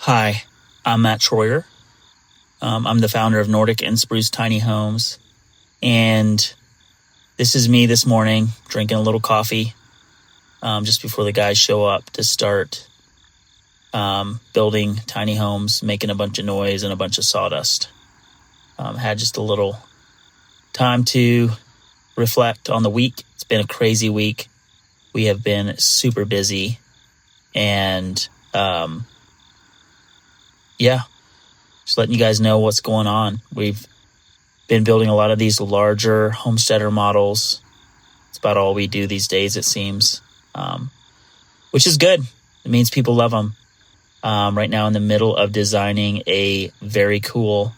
Hi, I'm Matt Schroyer. I'm the founder of Nordic and Spruce Tiny Homes, and this is me this morning drinking a little coffee just before the guys show up to start building tiny homes, making a bunch of noise and a bunch of sawdust. Had just a little time to reflect on the week. It's been a crazy week. We have been super busy, and just letting you guys know what's going on. We've been building a lot of these larger homesteader models. It's about all we do these days, it seems, which is good. It means people love them. Right now in the middle of designing a very cool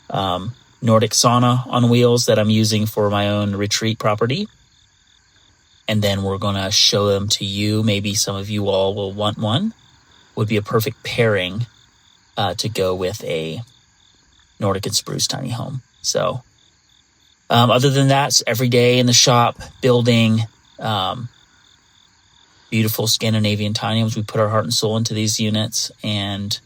Nordic sauna on wheels that I'm using for my own retreat property. And then we're going to show them to you. Maybe some of you all will want one. Would be a perfect pairing to go with a Nordic and Spruce tiny home. So other than that, it's every day in the shop building beautiful Scandinavian tiny homes. We put our heart and soul into these units. And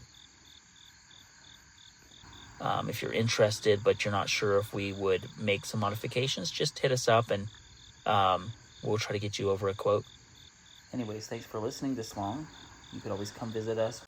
if you're interested, but you're not sure if we would make some modifications, just hit us up and we'll try to get you over a quote. Anyways, thanks for listening this long. You could always come visit us.